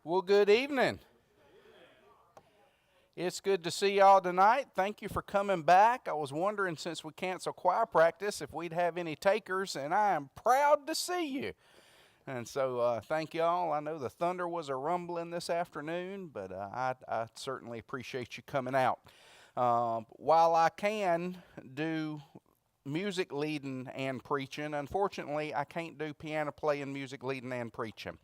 Well, good evening. It's good to see y'all tonight. Thank you for coming back. I was wondering, since we canceled choir practice, if we'd have any takers, and I am proud to see you. And so thank y'all. I know the thunder was a rumbling this afternoon, but I certainly appreciate you coming out. While I can do music leading and preaching, unfortunately, I can't do piano playing, music leading, and preaching.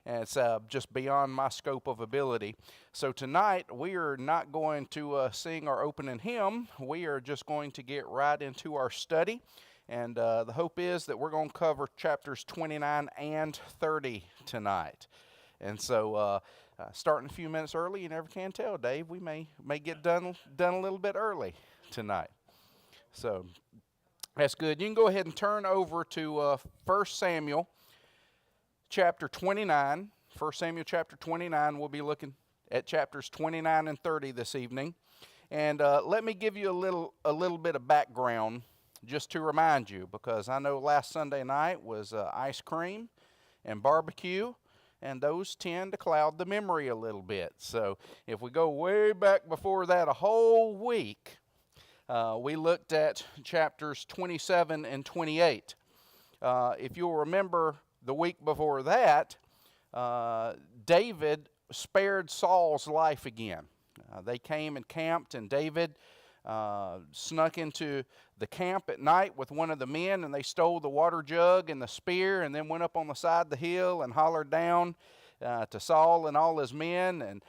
And it's just beyond my scope of ability. So tonight, we are not going to sing our opening hymn. We are just going to get right into our study. And the hope is that we're going to cover chapters 29 and 30 tonight. And so starting a few minutes early, you never can tell, Dave. We may get done a little bit early tonight. So that's good. You can go ahead and turn over to 1 Samuel chapter 29, 1 Samuel chapter 29. We'll be looking at chapters 29 and 30 this evening. And let me give you a little bit of background just to remind you, because I know last Sunday night was ice cream and barbecue, and those tend to cloud the memory a little bit. So if we go way back before that, a whole week, we looked at chapters 27 and 28. If you'll remember, the week before that, David spared Saul's life again. They came and camped, and David snuck into the camp at night with one of the men, and they stole the water jug and the spear, and then went up on the side of the hill and hollered down to Saul and all his men. And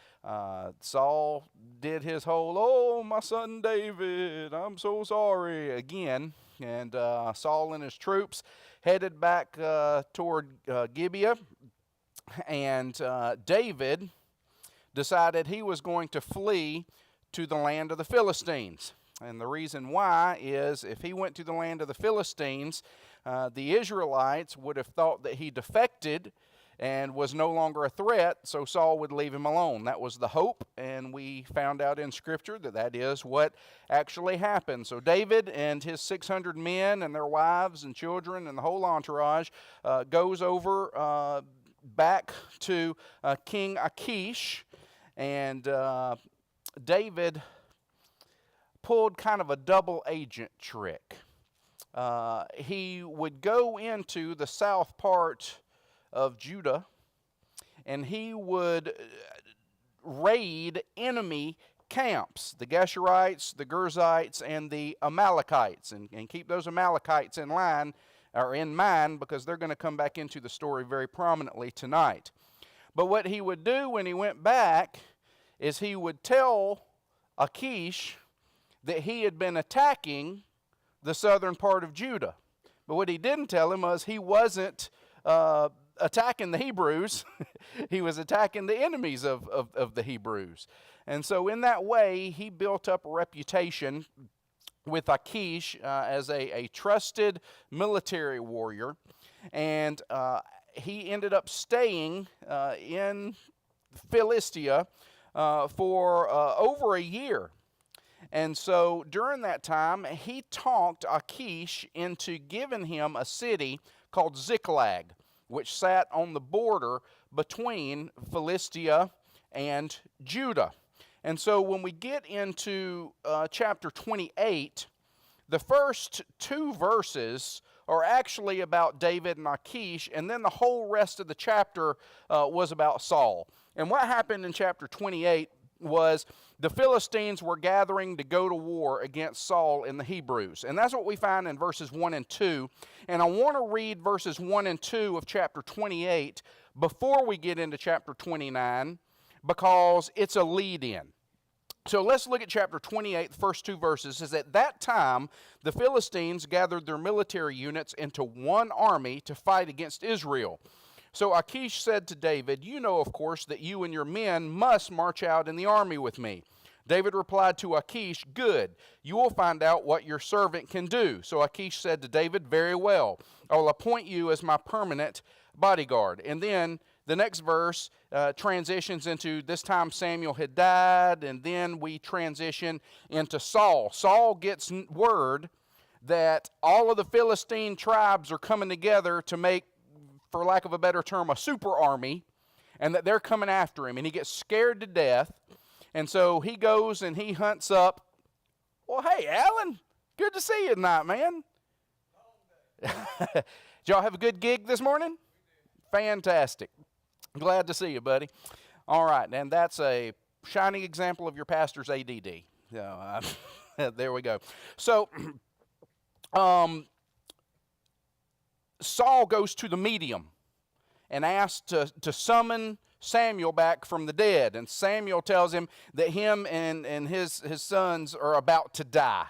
Saul did his whole, "Oh, my son David, I'm so sorry," again. And Saul and his troops headed back toward Gibeah, and David decided he was going to flee to the land of the Philistines. And the reason why is, if he went to the land of the Philistines, the Israelites would have thought that he defected and was no longer a threat, so Saul would leave him alone. That was the hope, and we found out in Scripture that that is what actually happened. So David and his 600 men and their wives and children and the whole entourage goes over back to King Achish, and David pulled kind of a double agent trick. He would go into the south part of Judah, and he would raid enemy camps, the Geshurites, the Girzites, and the Amalekites, and keep those Amalekites in line, or in mind, because they're going to come back into the story very prominently tonight. But what he would do when he went back is he would tell Achish that he had been attacking the southern part of Judah. But what he didn't tell him was he wasn't attacking the Hebrews. He was attacking the enemies of the Hebrews. And so in that way, he built up a reputation with Achish as a trusted military warrior. And he ended up staying in Philistia for over a year. And so during that time, he talked Achish into giving him a city called Ziklag, which sat on the border between Philistia and Judah. And so when we get into chapter 28, the first two verses are actually about David and Achish, and then the whole rest of the chapter was about Saul. And what happened in chapter 28 was the Philistines were gathering to go to war against Saul and the Hebrews. And that's what we find in verses 1 and 2. And I want to read verses 1 and 2 of chapter 28 before we get into chapter 29, because it's a lead-in. So let's look at chapter 28, the first two verses. It says, "At that time, the Philistines gathered their military units into one army to fight against Israel. So Achish said to David, 'You know, of course, that you and your men must march out in the army with me.' David replied to Achish, 'Good, you will find out what your servant can do.' So Achish said to David, 'Very well, I will appoint you as my permanent bodyguard.'" And then the next verse transitions into, this time Samuel had died, and then we transition into Saul. Saul gets word that all of the Philistine tribes are coming together to make, for lack of a better term, a super army, and that they're coming after him, and he gets scared to death. And so he goes and he hunts up, well, hey, Alan, good to see you tonight, man. Did y'all have a good gig this morning? Fantastic. Glad to see you, buddy. All right, and that's a shining example of your pastor's ADD. So, there we go. So, Saul goes to the medium and asks to summon Samuel back from the dead. And Samuel tells him that him and his sons are about to die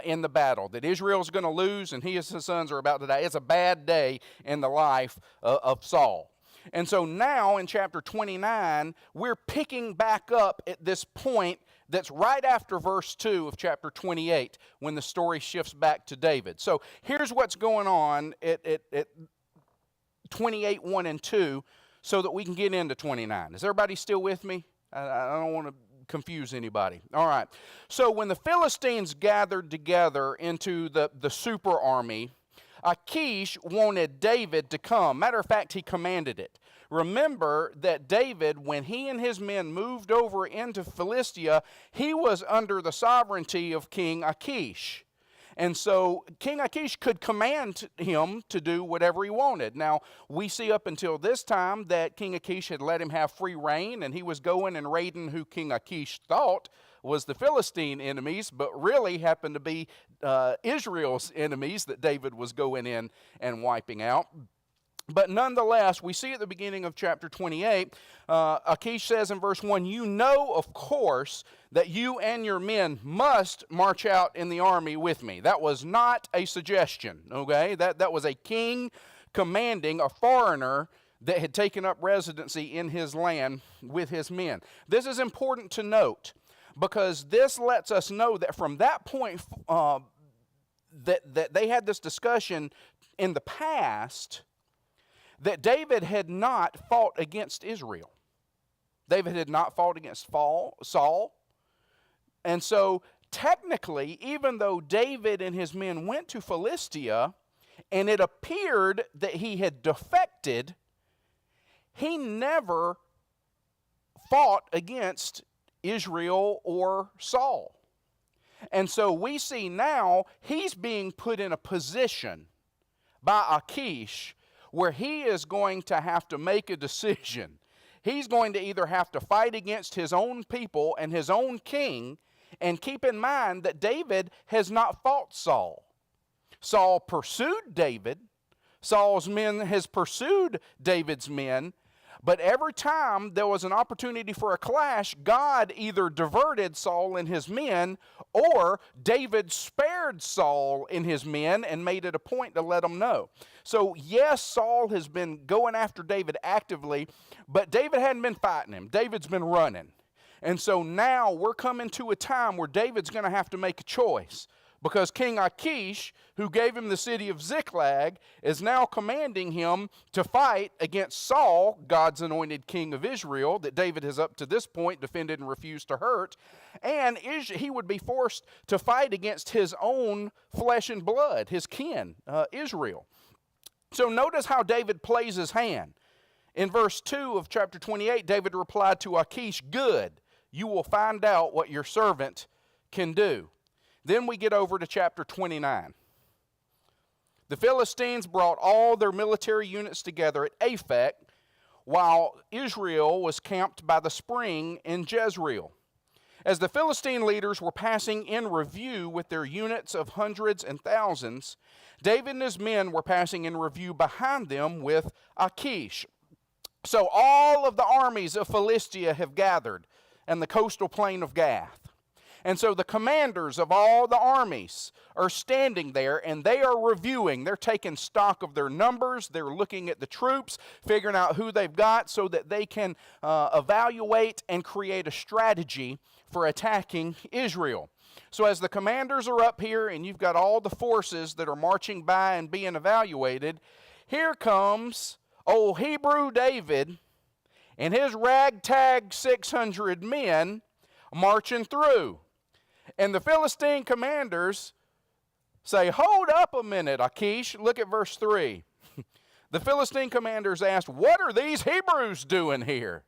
in the battle, that Israel's going to lose and he and his sons are about to die. It's a bad day in the life of Saul. And so now in chapter 29, we're picking back up at this point that's right after verse 2 of chapter 28, when the story shifts back to David. So here's what's going on at 28, 1 and 2, so that we can get into 29. Is everybody still with me? I don't want to confuse anybody. All right. So when the Philistines gathered together into the super army, Achish wanted David to come. Matter of fact, he commanded it. Remember that David, when he and his men moved over into Philistia, he was under the sovereignty of King Achish. And so King Achish could command him to do whatever he wanted. Now, we see up until this time that King Achish had let him have free reign, and he was going and raiding who King Achish thought was the Philistine enemies, but really happened to be Israel's enemies that David was going in and wiping out. But nonetheless, we see at the beginning of chapter 28, Achish says in verse 1, you know, of course, that you and your men must march out in the army with me. That was not a suggestion, okay? That was a king commanding a foreigner that had taken up residency in his land with his men. This is important to note, because this lets us know that from that point that they had this discussion in the past, that David had not fought against Israel. David had not fought against Saul. And so technically, even though David and his men went to Philistia, and it appeared that he had defected, he never fought against Israel or Saul. And so we see now he's being put in a position by Achish where he is going to have to make a decision. He's going to either have to fight against his own people and his own king, and keep in mind that David has not fought Saul. Saul pursued David. Saul's men has pursued David's men. But every time there was an opportunity for a clash, God either diverted Saul and his men, or David spared Saul and his men and made it a point to let them know. So yes, Saul has been going after David actively, but David hadn't been fighting him. David's been running. And so now we're coming to a time where David's going to have to make a choice, because King Achish, who gave him the city of Ziklag, is now commanding him to fight against Saul, God's anointed king of Israel, that David has up to this point defended and refused to hurt. And he would be forced to fight against his own flesh and blood, his kin, Israel. So notice how David plays his hand. In verse 2 of chapter 28, David replied to Achish, good, you will find out what your servant can do. Then we get over to chapter 29. The Philistines brought all their military units together at Ephod, while Israel was camped by the spring in Jezreel. As the Philistine leaders were passing in review with their units of hundreds and thousands, David and his men were passing in review behind them with Achish. So all of the armies of Philistia have gathered in the coastal plain of Gath. And so the commanders of all the armies are standing there, and they are reviewing. They're taking stock of their numbers. They're looking at the troops, figuring out who they've got so that they can evaluate and create a strategy for attacking Israel. So as the commanders are up here and you've got all the forces that are marching by and being evaluated, here comes old Hebrew David and his ragtag 600 men marching through. And the Philistine commanders say, hold up a minute, Achish. Look at verse 3. The Philistine commanders asked, "What are these Hebrews doing here?"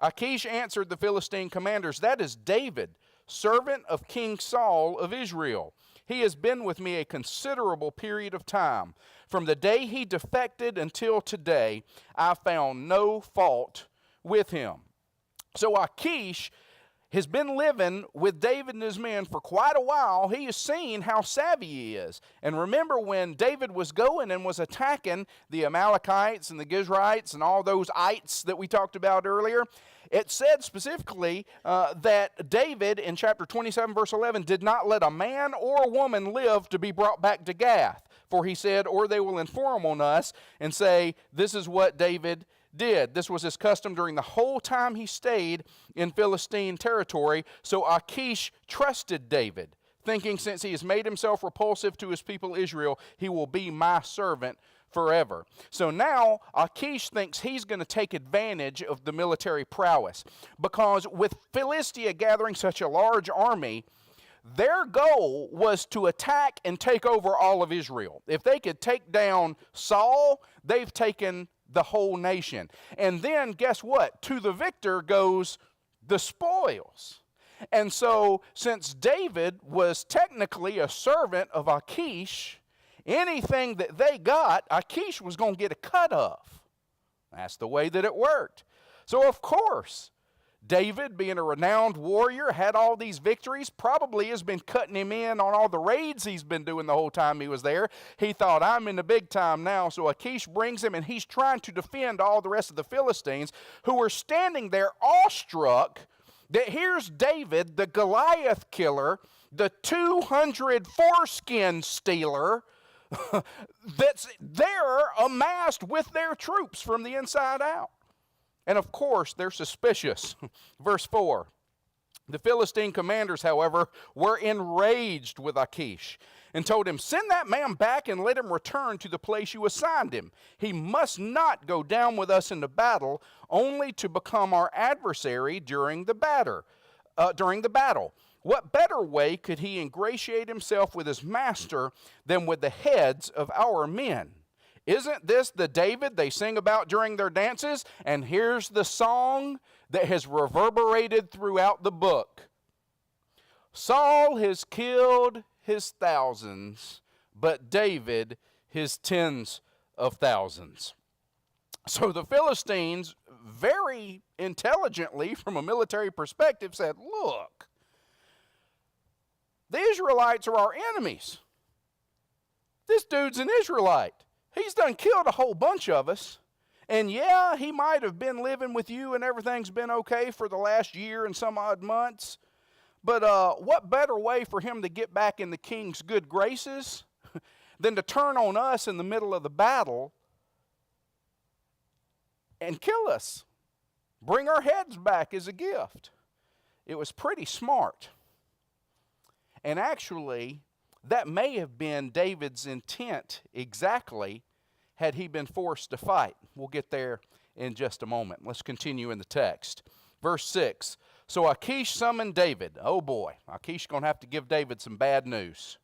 Achish answered the Philistine commanders, "That is David, servant of King Saul of Israel. He has been with me a considerable period of time. From the day he defected until today, I found no fault with him." So Achish has been living with David and his men for quite a while. He has seen how savvy he is. And remember when David was going and was attacking the Amalekites and the Gizrites and all those ites that we talked about earlier, it said specifically that David in chapter 27 verse 11 did not let a man or a woman live to be brought back to Gath. For he said, "Or they will inform on us and say, this is what David did." This was his custom during the whole time he stayed in Philistine territory. So Achish trusted David, thinking, since he has made himself repulsive to his people Israel, he will be my servant forever. So now Achish thinks he's going to take advantage of the military prowess, because with Philistia gathering such a large army, their goal was to attack and take over all of Israel. If they could take down Saul, they've taken the whole nation. And then guess what? To the victor goes the spoils. And so since David was technically a servant of Achish, anything that they got, Achish was going to get a cut of. That's the way that it worked. So of course, David, being a renowned warrior, had all these victories, probably has been cutting him in on all the raids he's been doing the whole time he was there. He thought, I'm in the big time now. So Achish brings him, and he's trying to defend all the rest of the Philistines, who are standing there awestruck that here's David, the Goliath killer, the 200 foreskin stealer, that's there amassed with their troops from the inside out. And of course, they're suspicious. Verse 4, the Philistine commanders, however, were enraged with Achish and told him, "Send that man back and let him return to the place you assigned him. He must not go down with us into battle, only to become our adversary during the battle. What better way could he ingratiate himself with his master than with the heads of our men? Isn't this the David they sing about during their dances?" And here's the song that has reverberated throughout the book. "Saul has killed his thousands, but David his tens of thousands." So the Philistines, very intelligently from a military perspective, said, look, the Israelites are our enemies. This dude's an Israelite. He's done killed a whole bunch of us. And yeah, he might have been living with you and everything's been okay for the last year and some odd months. But what better way for him to get back in the king's good graces than to turn on us in the middle of the battle and kill us? Bring our heads back as a gift. It was pretty smart. And actually, that may have been David's intent exactly had he been forced to fight. We'll get there in just a moment. Let's continue in the text. Verse 6, so Achish summoned David. Oh boy, Achish is going to have to give David some bad news.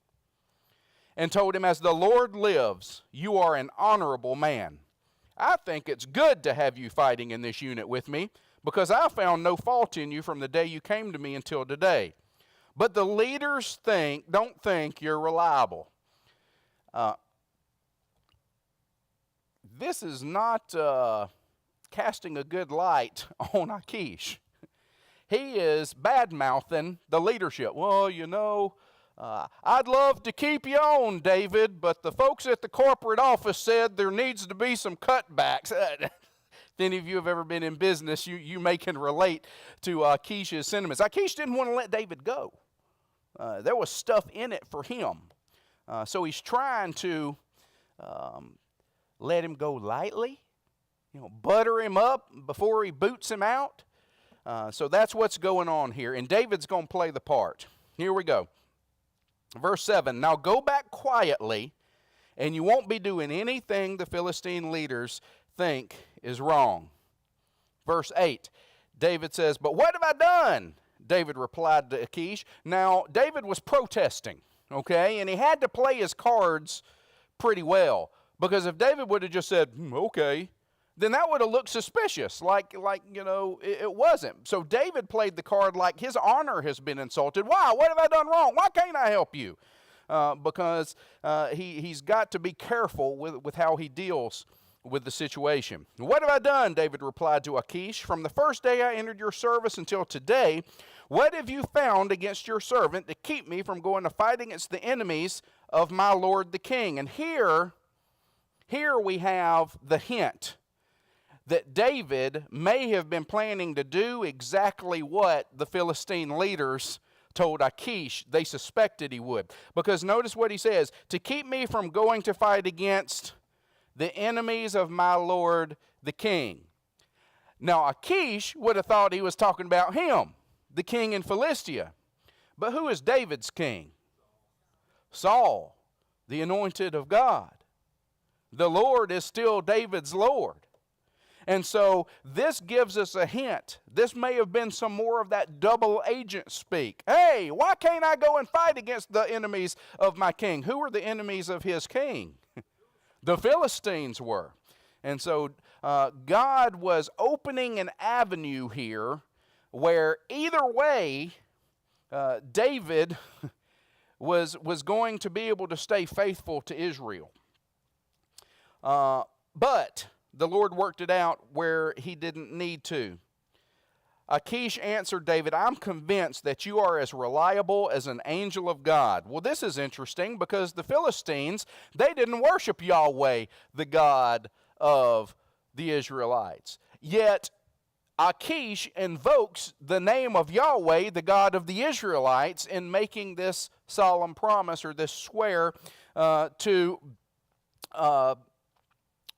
And told him, "As the Lord lives, you are an honorable man. I think it's good to have you fighting in this unit with me, because I found no fault in you from the day you came to me until today. But the leaders don't think you're reliable." This is not casting a good light on Achish. He is bad-mouthing the leadership. "Well, you know, I'd love to keep you on, David, but the folks at the corporate office said there needs to be some cutbacks." If any of you have ever been in business, you may can relate to Achish's sentiments. Achish didn't want to let David go. There was stuff in it for him. So he's trying to let him go lightly, butter him up before he boots him out. So that's what's going on here. And David's going to play the part. Here we go. Verse 7, "Now go back quietly, and you won't be doing anything the Philistine leaders think is wrong." Verse 8, David says, "But what have I done?" David replied to Achish. Now, David was protesting, okay? And he had to play his cards pretty well, Because if David would have just said, okay, then that would have looked suspicious, like it wasn't. So David played the card like his honor has been insulted. Why? What have I done wrong? Why can't I help you? Because he's got to be careful with how he deals with the situation. What have I done? David replied to Achish. From the first day I entered your service until today, what have you found against your servant to keep me from going to fight against the enemies of my lord the king? And here we have the hint that David may have been planning to do exactly what the Philistine leaders told Achish they suspected he would. Because notice what he says, to keep me from going to fight against the enemies of my lord the king. Now Achish would have thought he was talking about him, the king in Philistia. But who is David's king? Saul, the anointed of God. The Lord is still David's Lord. And so this gives us a hint. This may have been some more of that double agent speak. Hey, why can't I go and fight against the enemies of my king? Who are the enemies of his king? The Philistines were. And so God was opening an avenue here where either way David was going to be able to stay faithful to Israel. But the Lord worked it out where he didn't need to. Achish answered David, I'm convinced that you are as reliable as an angel of God. Well, this is interesting because the Philistines, they didn't worship Yahweh, the God of the Israelites. Yet Achish invokes the name of Yahweh, the God of the Israelites, in making this solemn promise or this swear to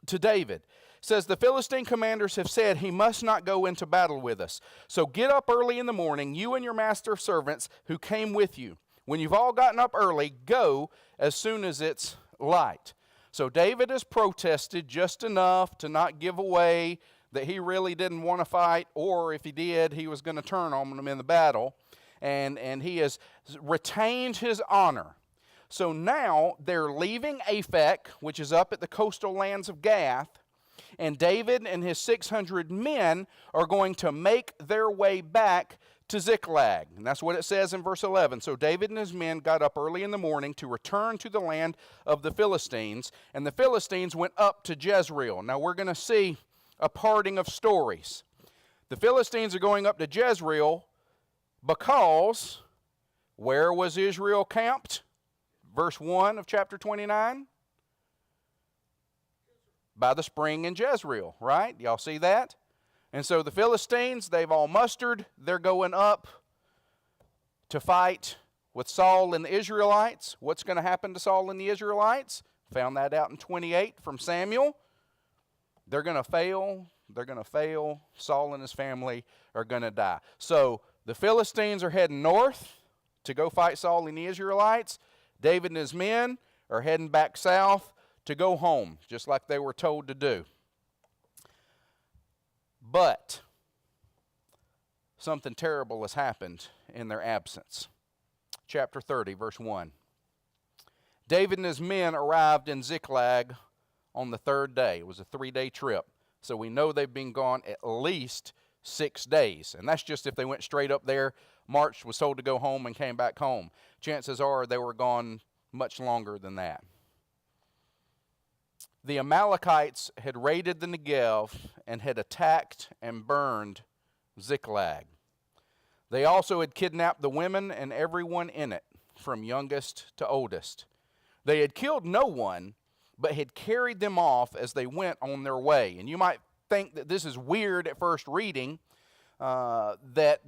David. It says, the Philistine commanders have said he must not go into battle with us. So get up early in the morning, you and your master servants who came with you. When you've all gotten up early, go as soon as it's light. So David has protested just enough to not give away that he really didn't want to fight, or if he did, he was going to turn on them in the battle. And he has retained his honor. So now they're leaving Ephod, which is up at the coastal lands of Gath, and David and his 600 men are going to make their way back to Ziklag. And that's what it says in verse 11. So David and his men got up early in the morning to return to the land of the Philistines, and the Philistines went up to Jezreel. Now we're going to see a parting of stories. The Philistines are going up to Jezreel because where was Israel camped? Verse 1 of chapter 29. By the spring in Jezreel, right? Y'all see that? And so the Philistines, they've all mustered. They're going up to fight with Saul and the Israelites. What's going to happen to Saul and the Israelites? Found that out in 28 from Samuel. They're going to fail. They're going to fail. Saul and his family are going to die. So the Philistines are heading north to go fight Saul and the Israelites. David and his men are heading back south to go home, just like they were told to do. But something terrible has happened in their absence. Chapter 30, verse 1. David and his men arrived in Ziklag on the third day. It was a 3-day trip. So we know they've been gone at least 6 days. And that's just if they went straight up there, marched, was told to go home, and came back home. Chances are they were gone much longer than that. The Amalekites had raided the Negev and had attacked and burned Ziklag. They also had kidnapped the women and everyone in it, from youngest to oldest. They had killed no one, but had carried them off as they went on their way. And you might think that this is weird at first reading, that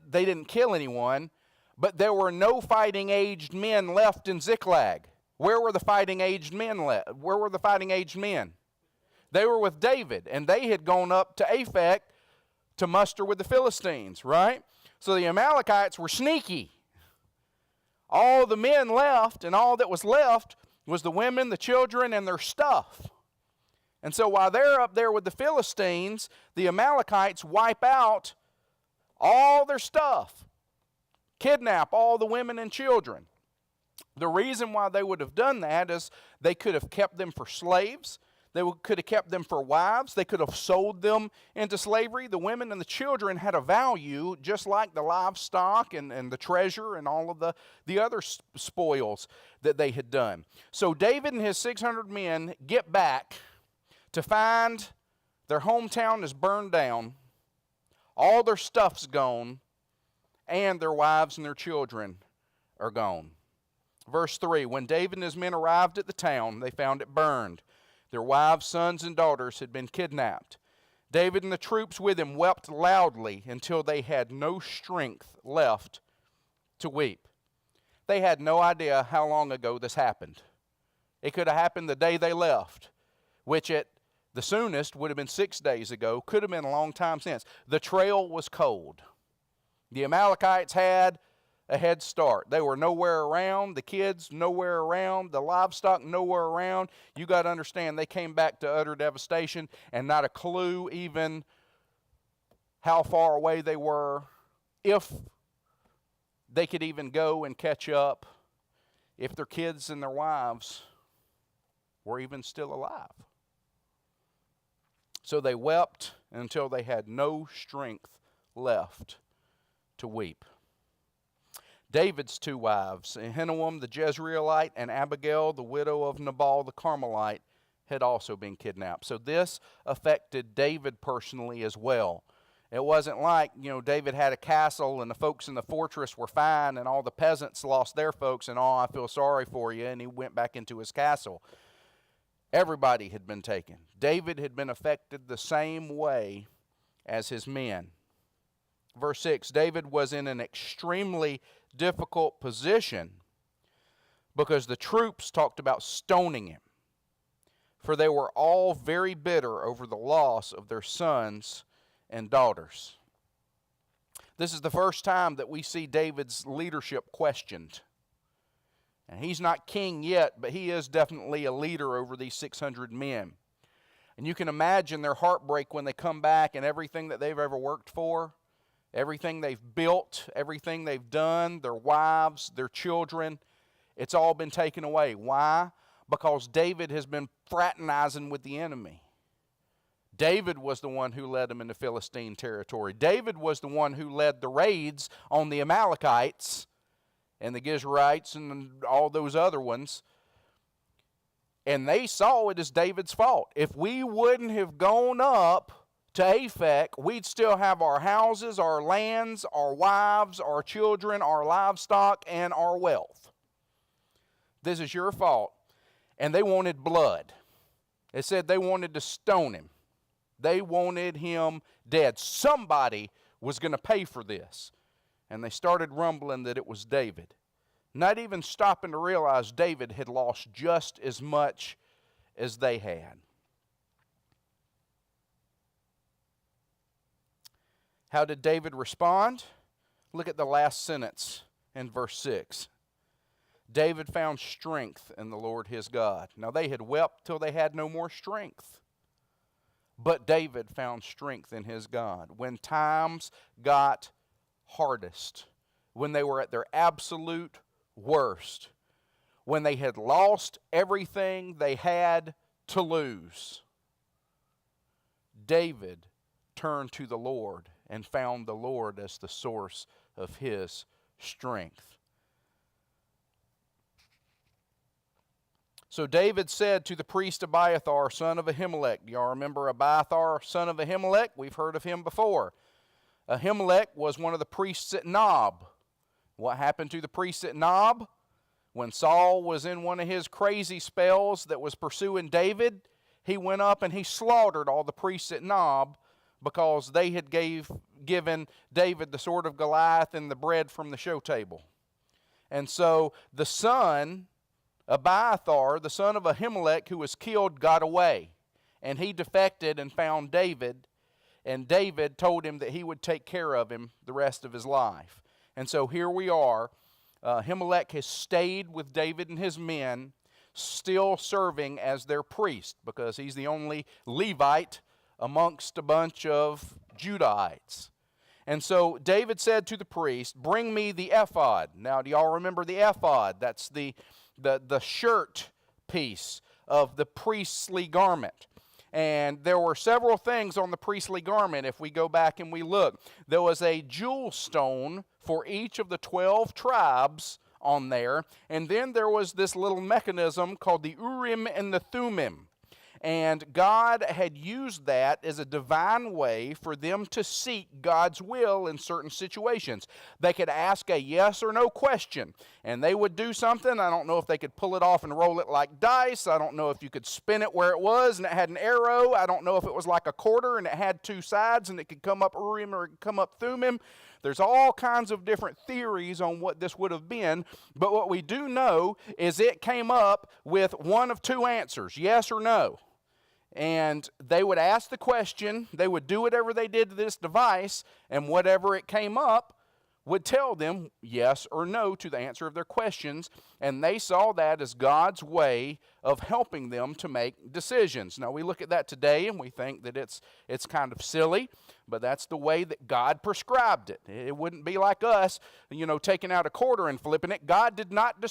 they didn't kill anyone, but there were no fighting-aged men left in Ziklag. Where were the fighting-aged men left? Where were the fighting-aged men? They were with David, and they had gone up to Ephod to muster with the Philistines, right? So the Amalekites were sneaky. All the men left, and all that was left was the women, the children, and their stuff. And so while they're up there with the Philistines, the Amalekites wipe out all their stuff, kidnap all the women and children. The reason why they would have done that is they could have kept them for slaves. They could have kept them for wives. They could have sold them into slavery. The women and the children had a value just like the livestock and the treasure and all of the other spoils that they had done. So David and his 600 men get back to find their hometown is burned down, all their stuff's gone, and their wives and their children are gone. Verse 3, when David and his men arrived at the town, they found it burned. Their wives, sons, and daughters had been kidnapped. David and the troops with him wept loudly until they had no strength left to weep. They had no idea how long ago this happened. It could have happened the day they left, which at the soonest would have been 6 days ago, could have been a long time since. The trail was cold. The Amalekites had a head start. They were nowhere around. The kids nowhere around. The livestock nowhere around. You got to understand, they came back to utter devastation and not a clue even how far away they were, if they could even go and catch up, if their kids and their wives were even still alive. So they wept until they had no strength left to weep. David's two wives, Ahinoam the Jezreelite and Abigail, the widow of Nabal the Carmelite, had also been kidnapped. So this affected David personally as well. It wasn't like, David had a castle and the folks in the fortress were fine and all the peasants lost their folks and, I feel sorry for you, and he went back into his castle. Everybody had been taken. David had been affected the same way as his men. Verse 6, David was in an extremely difficult position because the troops talked about stoning him, for they were all very bitter over the loss of their sons and daughters. This is the first time that we see David's leadership questioned. And he's not king yet, but he is definitely a leader over these 600 men. And you can imagine their heartbreak when they come back and everything that they've ever worked for, everything they've built, everything they've done, their wives, their children, it's all been taken away. Why? Because David has been fraternizing with the enemy. David was the one who led them into Philistine territory. David was the one who led the raids on the Amalekites and the Geshurites and all those other ones. And they saw it as David's fault. If we wouldn't have gone up to Ephod, we'd still have our houses, our lands, our wives, our children, our livestock, and our wealth. This is your fault. And they wanted blood. It said they wanted to stone him. They wanted him dead. Somebody was going to pay for this. And they started rumbling that it was David. Not even stopping to realize David had lost just as much as they had. How did David respond? Look at the last sentence in verse 6. David found strength in the Lord his God. Now they had wept till they had no more strength. But David found strength in his God. When times got hardest, when they were at their absolute worst, when they had lost everything they had to lose, David turned to the Lord and found the Lord as the source of his strength. So David said to the priest Abiathar, son of Ahimelech. Do y'all remember Abiathar, son of Ahimelech? We've heard of him before. Ahimelech was one of the priests at Nob. What happened to the priests at Nob? When Saul was in one of his crazy spells that was pursuing David, he went up and he slaughtered all the priests at Nob because they had given David the sword of Goliath and the bread from the show table. And so the son, Abiathar, the son of Ahimelech, who was killed, got away. And he defected and found David. And David told him that he would take care of him the rest of his life. And so here we are. Ahimelech has stayed with David and his men, still serving as their priest, because he's the only Levite amongst a bunch of Judahites. And so David said to the priest, bring me the ephod. Now, do y'all remember the ephod? That's the shirt piece of the priestly garment. And there were several things on the priestly garment. If we go back and we look, there was a jewel stone for each of the 12 tribes on there. And then there was this little mechanism called the Urim and the Thummim. And God had used that as a divine way for them to seek God's will in certain situations. They could ask a yes or no question, and they would do something. I don't know if they could pull it off and roll it like dice. I don't know if you could spin it where it was and it had an arrow. I don't know if it was like a quarter and it had two sides and it could come up Urim or it could come up Thummim. There's all kinds of different theories on what this would have been, but what we do know is it came up with one of two answers, yes or no. And they would ask the question, they would do whatever they did to this device, and whatever it came up would tell them yes or no to the answer of their questions, and they saw that as God's way of helping them to make decisions. Now, we look at that today and we think that it's kind of silly, but that's the way that God prescribed it. It wouldn't be like us, taking out a quarter and flipping it. God did not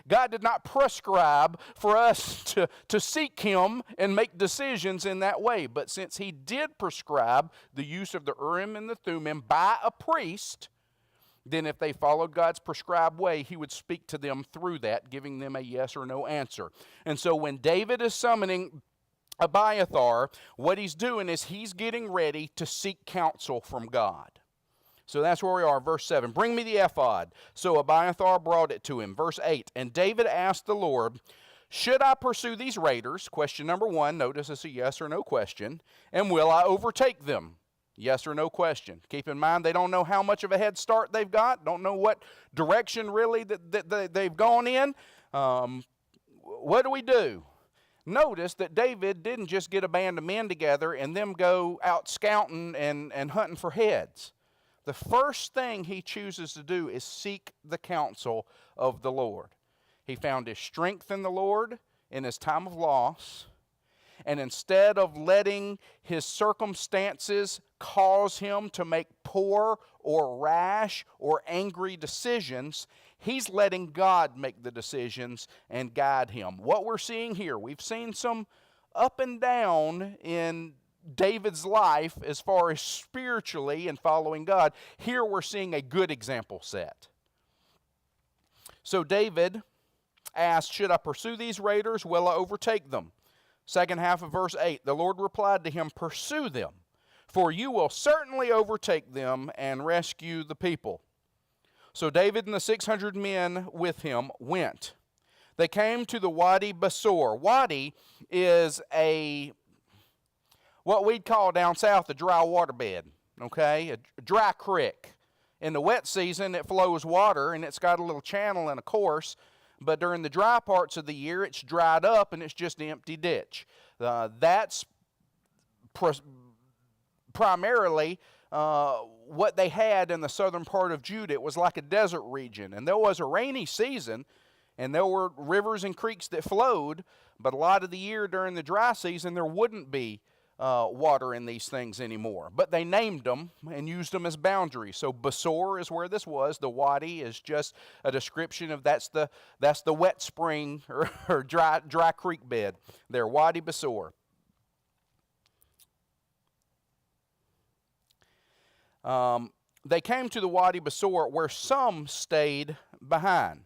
God did not prescribe for us to seek Him and make decisions in that way. But since He did prescribe the use of the Urim and the Thummim by a priest, then if they followed God's prescribed way, He would speak to them through that, giving them a yes or no answer. And so when David is summoning Abiathar, what he's doing is he's getting ready to seek counsel from God. So that's where we are, verse 7. Bring me the ephod. So Abiathar brought it to him. Verse 8, and David asked the Lord, should I pursue these raiders? Question number 1, notice it's a yes or no question. And will I overtake them? Yes or no question. Keep in mind, they don't know how much of a head start they've got, don't know what direction really that they've gone in. What do we do? Notice that David didn't just get a band of men together and them go out scouting and hunting for heads. The first thing he chooses to do is seek the counsel of the Lord. He found his strength in the Lord in his time of loss. And instead of letting his circumstances cause him to make poor or rash or angry decisions, he's letting God make the decisions and guide him. What we're seeing here, we've seen some up and down in David's life as far as spiritually and following God. Here we're seeing a good example set. So David asked, should I pursue these raiders? Will I overtake them? Second half of verse 8, the Lord replied to him, pursue them, for you will certainly overtake them and rescue the people. So David and the 600 men with him went. They came to the Wadi Besor. Wadi is what we'd call down south a dry waterbed, okay, a dry creek. In the wet season, it flows water, and it's got a little channel and a course. But during the dry parts of the year, it's dried up and it's just an empty ditch. That's primarily what they had in the southern part of Judah. It was like a desert region. And there was a rainy season, and there were rivers and creeks that flowed. But a lot of the year during the dry season, there wouldn't be water in these things anymore. But they named them and used them as boundaries. So Besor is where this was. The Wadi is just a description of that's the wet spring or dry creek bed there, Wadi Besor. They came to the Wadi Besor where some stayed behind.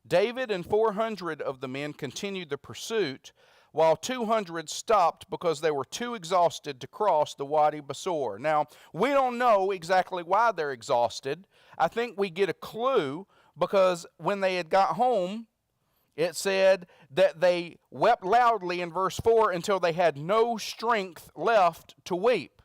David and 400 of the men continued the pursuit, while 200 stopped because they were too exhausted to cross the Wadi Besor. Now, we don't know exactly why they're exhausted. I think we get a clue because when they had got home, it said that they wept loudly in verse 4 until they had no strength left to weep.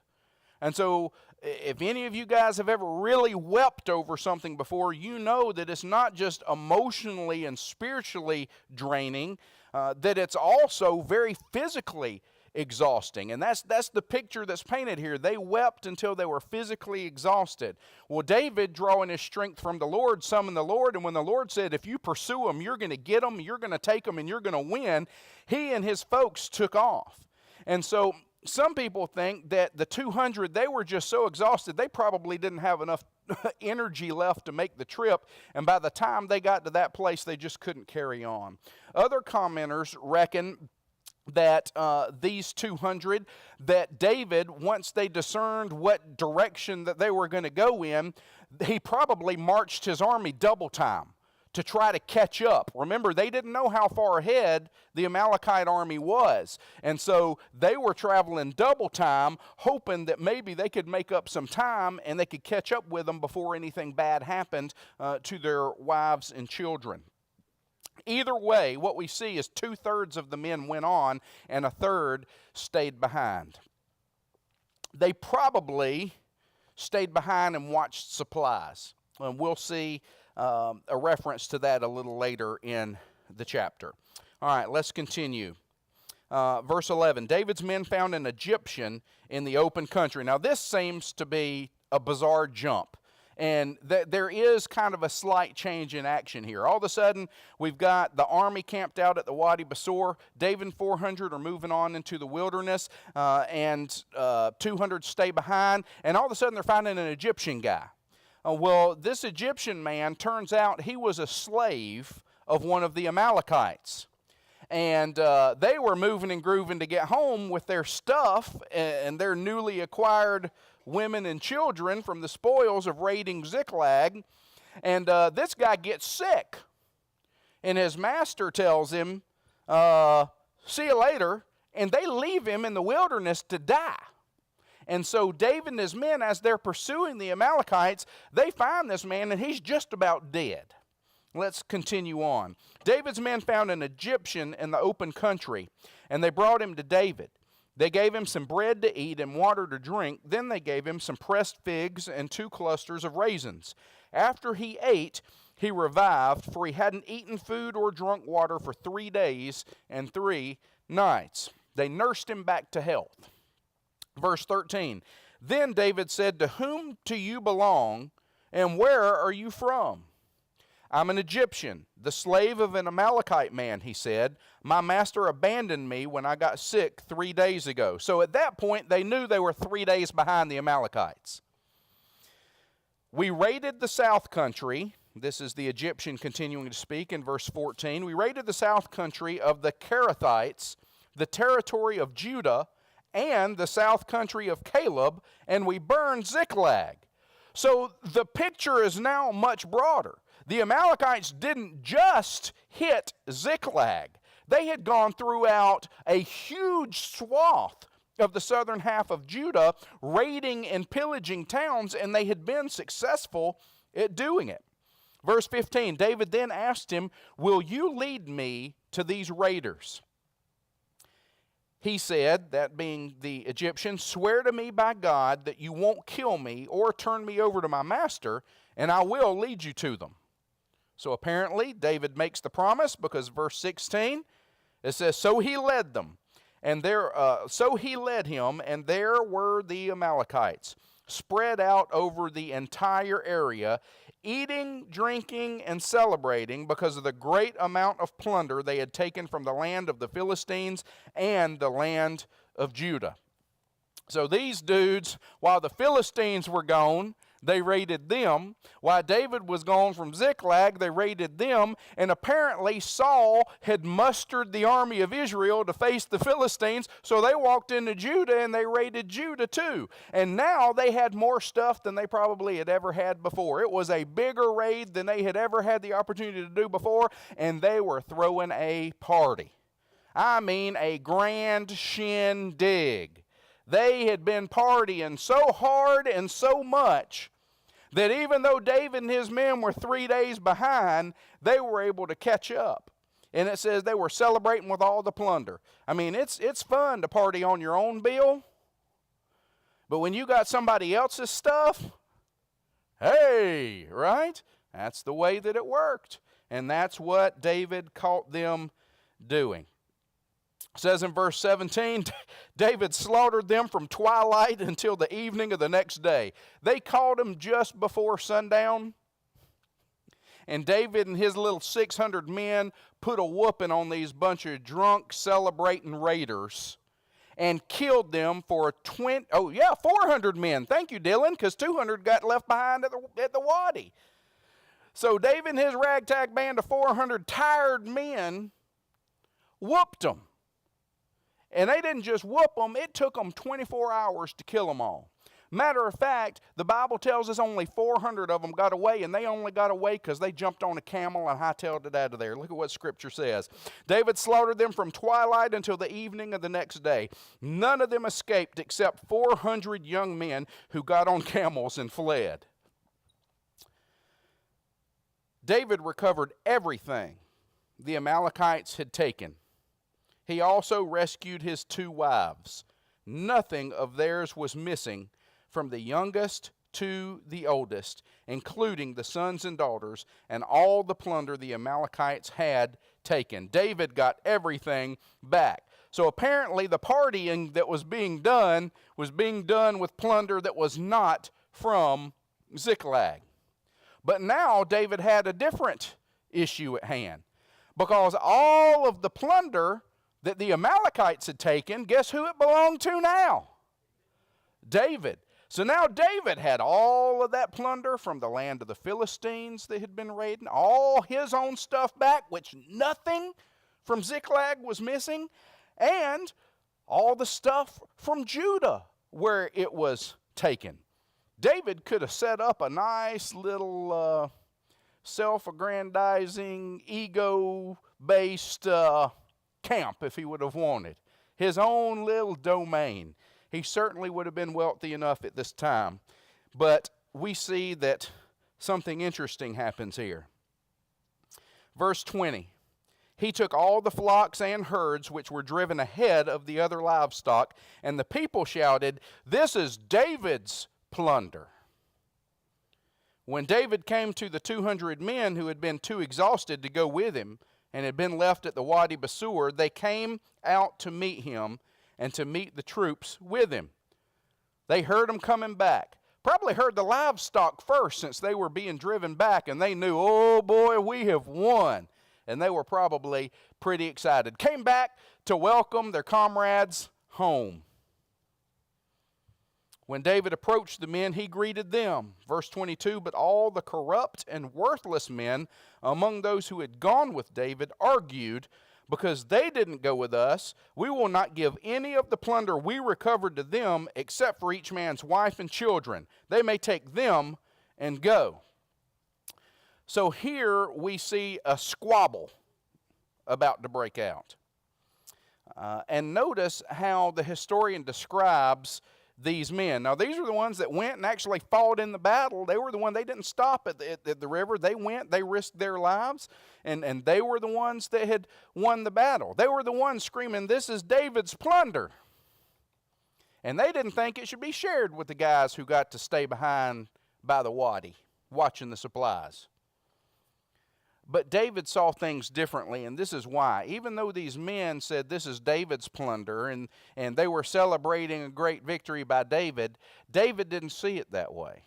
And so, if any of you guys have ever really wept over something before, you know that it's not just emotionally and spiritually draining, that it's also very physically exhausting. And that's the picture that's painted here. They wept until they were physically exhausted. Well, David, drawing his strength from the Lord, summoned the Lord, and when the Lord said, if you pursue them, you're going to get them, you're going to take them, and you're going to win, he and his folks took off. And so some people think that the 200, they were just so exhausted, they probably didn't have enough energy left to make the trip, and by the time they got to that place, they just couldn't carry on. Other commenters reckon that these 200, that David, once they discerned what direction that they were going to go in, he probably marched his army double time to try to catch up. Remember, they didn't know how far ahead the Amalekite army was, and so they were traveling double time, hoping that maybe they could make up some time and they could catch up with them before anything bad happened to their wives and children. Either way, what we see is 2/3 of the men went on and 1/3 stayed behind. They probably stayed behind and watched supplies. And we'll see a reference to that a little later in the chapter. All right, let's continue. Verse 11, David's men found an Egyptian in the open country. Now, this seems to be a bizarre jump. And there is kind of a slight change in action here. All of a sudden, we've got the army camped out at the Wadi Basor. David and 400 are moving on into the wilderness, and 200 stay behind. And all of a sudden, they're finding an Egyptian guy. Well, this Egyptian man, turns out he was a slave of one of the Amalekites. And they were moving and grooving to get home with their stuff and their newly acquired women and children from the spoils of raiding Ziklag. And this guy gets sick. And his master tells him, see you later. And they leave him in the wilderness to die. And so David and his men, as they're pursuing the Amalekites, they find this man and he's just about dead. Let's continue on. David's men found an Egyptian in the open country, and they brought him to David. They gave him some bread to eat and water to drink. Then they gave him some pressed figs and 2 clusters of raisins. After he ate, he revived, for he hadn't eaten food or drunk water for 3 days and 3 nights. They nursed him back to health. Verse 13, then David said, to whom do you belong, and where are you from? I'm an Egyptian, the slave of an Amalekite man, he said. My master abandoned me when I got sick 3 days ago. So at that point, they knew they were 3 days behind the Amalekites. We raided the south country. This is the Egyptian continuing to speak in verse 14. We raided the south country of the Kerethites, the territory of Judah, and the south country of Caleb, and we burned Ziklag. So the picture is now much broader. The Amalekites didn't just hit Ziklag. They had gone throughout a huge swath of the southern half of Judah, raiding and pillaging towns, and they had been successful at doing it. Verse 15, David then asked him, will you lead me to these raiders? He said, that being the Egyptian, swear to me by God that you won't kill me or turn me over to my master, and I will lead you to them. So apparently, David makes the promise, because verse 16, it says, so he led them, and so he led him, and there were the Amalekites, spread out over the entire area, eating, drinking, and celebrating because of the great amount of plunder they had taken from the land of the Philistines and the land of Judah. So these dudes, while the Philistines were gone, they raided them. While David was gone from Ziklag, they raided them. And apparently Saul had mustered the army of Israel to face the Philistines, so they walked into Judah and they raided Judah too. And now they had more stuff than they probably had ever had before. It was a bigger raid than they had ever had the opportunity to do before, and they were throwing a party. I mean a grand shindig. They had been partying so hard and so much that even though David and his men were 3 days behind, they were able to catch up. And it says they were celebrating with all the plunder. I mean, it's fun to party on your own bill, but when you got somebody else's stuff, hey, right? That's the way that it worked. And that's what David caught them doing. It says in verse 17, David slaughtered them from twilight until the evening of the next day. They caught them just before sundown. And David and his little 600 men put a whooping on these bunch of drunk, celebrating raiders. and killed them for 400 men. Thank you, Dylan, because 200 got left behind at the wadi. So David and his ragtag band of 400 tired men whooped them. And they didn't just whoop them, it took them 24 hours to kill them all. Matter of fact, the Bible tells us only 400 of them got away, and they only got away because they jumped on a camel and hightailed it out of there. Look at what Scripture says. David slaughtered them from twilight until the evening of the next day. None of them escaped except 400 young men who got on camels and fled. David recovered everything the Amalekites had taken. He also rescued his 2 wives. Nothing of theirs was missing, from the youngest to the oldest, including the sons and daughters, and all the plunder the Amalekites had taken. David got everything back. So apparently the partying that was being done with plunder that was not from Ziklag. But now David had a different issue at hand, because all of the plunder that the Amalekites had taken, guess who it belonged to now? David. So now David had all of that plunder from the land of the Philistines that had been raiding, all his own stuff back, which nothing from Ziklag was missing, and all the stuff from Judah where it was taken. David could have set up a nice little self-aggrandizing, ego-based camp if he would have wanted. His own little domain. He certainly would have been wealthy enough at this time. But we see that something interesting happens here. Verse 20. He took all the flocks and herds which were driven ahead of the other livestock, and the people shouted, "This is David's plunder." When David came to the 200 men who had been too exhausted to go with him and had been left at the Wadi Basur, they came out to meet him and to meet the troops with him. They heard him coming back. Probably heard the livestock first, since they were being driven back, and they knew, oh boy, we have won. And they were probably pretty excited. Came back to welcome their comrades home. When David approached the men, he greeted them. Verse 22, but all the corrupt and worthless men among those who had gone with David argued, because they didn't go with us, we will not give any of the plunder we recovered to them, except for each man's wife and children. They may take them and go. So here we see a squabble about to break out. And notice how the historian describes these men. Now, these are the ones that went and actually fought in the battle. They were the one, they didn't stop at the river. They went, they risked their lives, and they were the ones that had won the battle. They were the ones screaming, "This is David's plunder." And they didn't think it should be shared with the guys who got to stay behind by the wadi, watching the supplies. But David saw things differently, and this is why. Even though these men said this is David's plunder, and they were celebrating a great victory by David, David didn't see it that way.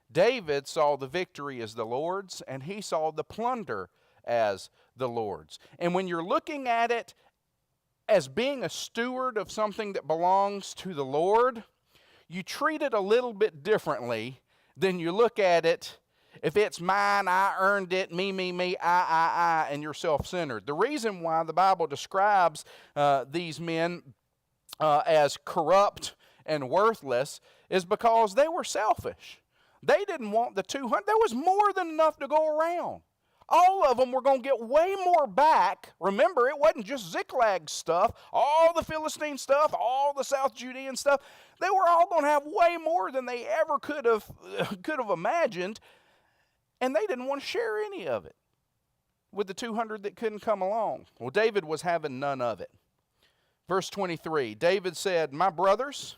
David saw the victory as the Lord's, and he saw the plunder as the Lord's. And when you're looking at it as being a steward of something that belongs to the Lord, you treat it a little bit differently than you look at it if it's mine, I earned it, me, I, and you're self-centered. The reason why the Bible describes these men as corrupt and worthless is because they were selfish. They didn't want the 200. There was more than enough to go around. All of them were going to get way more back. Remember, it wasn't just Ziklag stuff, all the Philistine stuff, all the South Judean stuff. They were all going to have way more than they ever could have imagined. And they didn't want to share any of it with the 200 that couldn't come along. Well, David was having none of it. Verse 23, David said, "My brothers,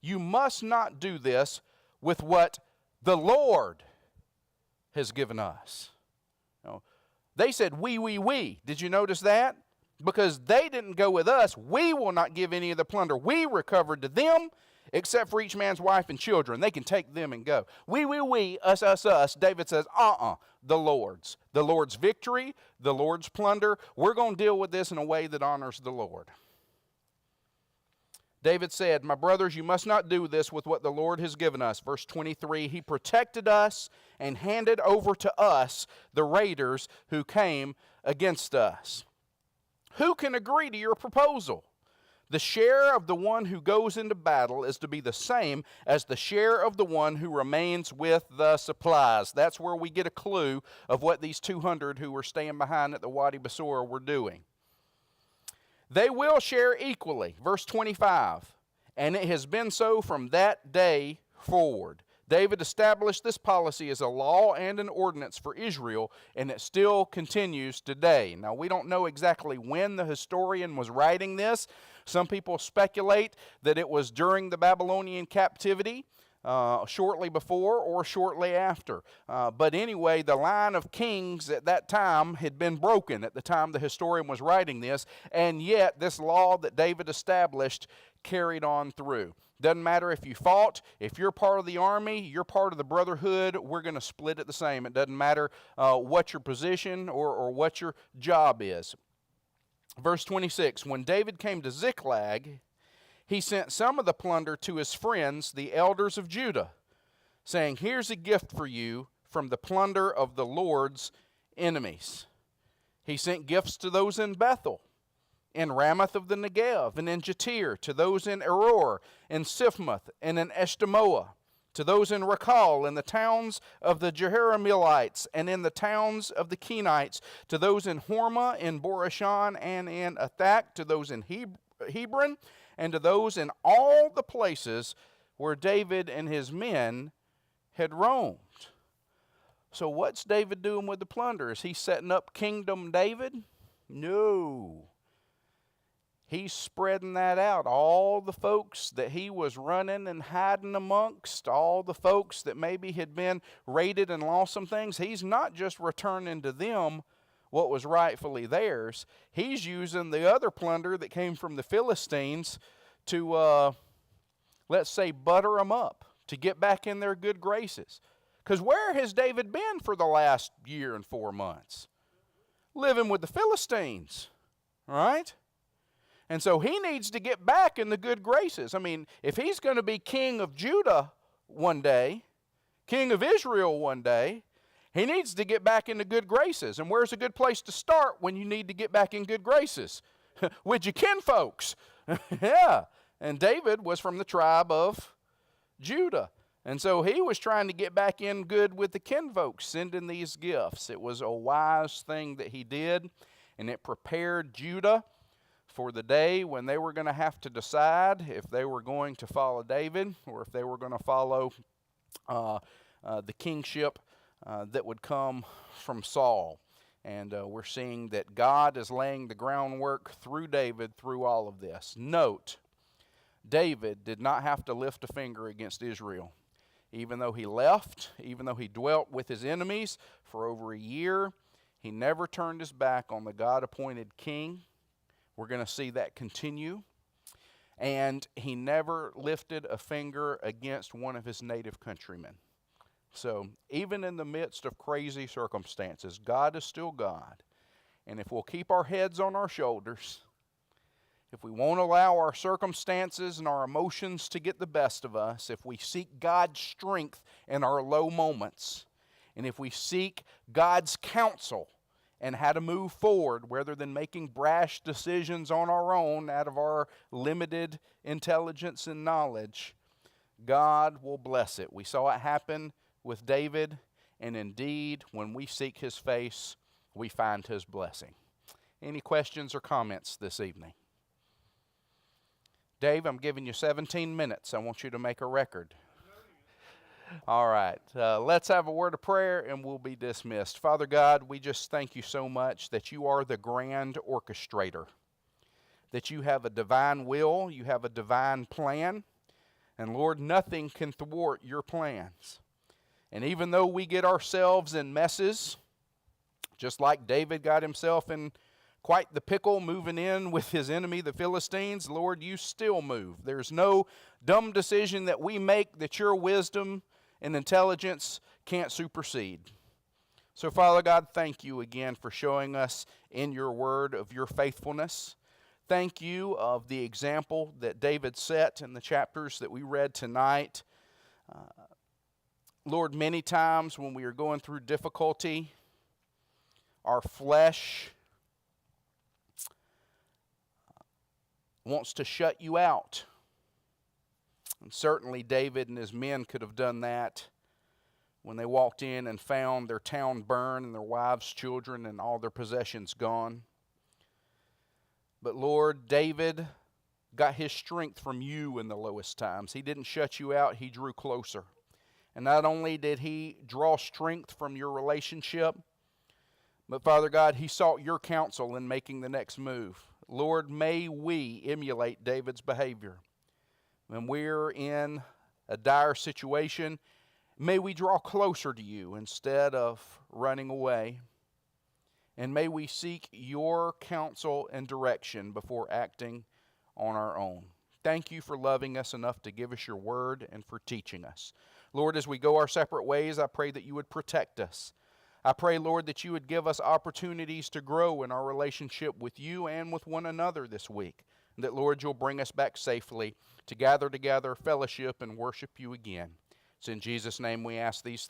you must not do this with what the Lord has given us." Now, they said, we. Did you notice that? Because they didn't go with us, we will not give any of the plunder we recovered to them, except for each man's wife and children. They can take them and go. We, us. David says, the Lord's. The Lord's victory, the Lord's plunder. We're going to deal with this in a way that honors the Lord. David said, "My brothers, you must not do this with what the Lord has given us." Verse 23, He protected us and handed over to us the raiders who came against us. Who can agree to your proposal? The share of the one who goes into battle is to be the same as the share of the one who remains with the supplies. That's where we get a clue of what these 200 who were staying behind at the Wadi Basora were doing. They will share equally. Verse 25, and it has been so from that day forward. David established this policy as a law and an ordinance for Israel, and it still continues today. Now, we don't know exactly when the historian was writing this. Some people speculate that it was during the Babylonian captivity, shortly before or shortly after. But anyway, the line of kings at that time had been broken at the time the historian was writing this, and yet this law that David established carried on through. Doesn't matter if you fought, if you're part of the army, you're part of the brotherhood, we're going to split it the same. It doesn't matter what your position or what your job is. Verse 26, when David came to Ziklag, he sent some of the plunder to his friends, the elders of Judah, saying, "Here's a gift for you from the plunder of the Lord's enemies." He sent gifts to those in Bethel, in Ramoth of the Negev, and in Jatir, to those in Eror, in Siphmoth, and in Eshtemoa, to those in Rakal, in the towns of the Jerahmeelites, and in the towns of the Kenites, to those in Hormah, in Borashan, and in Athak, to those in Hebron, and to those in all the places where David and his men had roamed. So what's David doing with the plunder? Is he setting up Kingdom David? No. He's spreading that out. All the folks that he was running and hiding amongst, all the folks that maybe had been raided and lost some things, he's not just returning to them what was rightfully theirs. He's using the other plunder that came from the Philistines to, let's say, butter them up, to get back in their good graces. Because where has David been for the last year and 4 months? Living with the Philistines, right? And so he needs to get back in the good graces. I mean, if he's going to be king of Judah one day, king of Israel one day, he needs to get back into good graces. And where's a good place to start when you need to get back in good graces? With your kinfolks. Yeah. And David was from the tribe of Judah. And so he was trying to get back in good with the kinfolks, sending these gifts. It was a wise thing that he did, and it prepared Judah for the day when they were going to have to decide if they were going to follow David or if they were going to follow the kingship that would come from Saul. And we're seeing that God is laying the groundwork through David through all of this. Note, David did not have to lift a finger against Israel. Even though he left, even though he dwelt with his enemies for over a year, he never turned his back on the God-appointed king. We're going to see that continue. And he never lifted a finger against one of his native countrymen. So even in the midst of crazy circumstances, God is still God. And if we'll keep our heads on our shoulders, if we won't allow our circumstances and our emotions to get the best of us, if we seek God's strength in our low moments, and if we seek God's counsel and how to move forward rather than making brash decisions on our own out of our limited intelligence and knowledge, God will bless it. We saw it happen with David, and indeed, when we seek his face, we find his blessing. Any questions or comments this evening? Dave, I'm giving you 17 minutes. I want you to make a record. All right, let's have a word of prayer and we'll be dismissed. Father God, we just thank you so much that you are the grand orchestrator, that you have a divine will, you have a divine plan, and Lord, nothing can thwart your plans. And even though we get ourselves in messes, just like David got himself in quite the pickle moving in with his enemy, the Philistines, Lord, you still move. There's no dumb decision that we make that your wisdom and intelligence can't supersede. So, Father God, thank you again for showing us in your word of your faithfulness. Thank you of the example that David set in the chapters that we read tonight. Lord, many times when we are going through difficulty, our flesh wants to shut you out. And certainly David and his men could have done that when they walked in and found their town burned and their wives, children, and all their possessions gone. But Lord, David got his strength from you in the lowest times. He didn't shut you out, he drew closer. And not only did he draw strength from your relationship, but Father God, he sought your counsel in making the next move. Lord, may we emulate David's behavior. When we're in a dire situation, may we draw closer to you instead of running away. And may we seek your counsel and direction before acting on our own. Thank you for loving us enough to give us your word and for teaching us. Lord, as we go our separate ways, I pray that you would protect us. I pray, Lord, that you would give us opportunities to grow in our relationship with you and with one another this week. And that, Lord, you'll bring us back safely to gather together, fellowship, and worship you again. It's in Jesus' name we ask these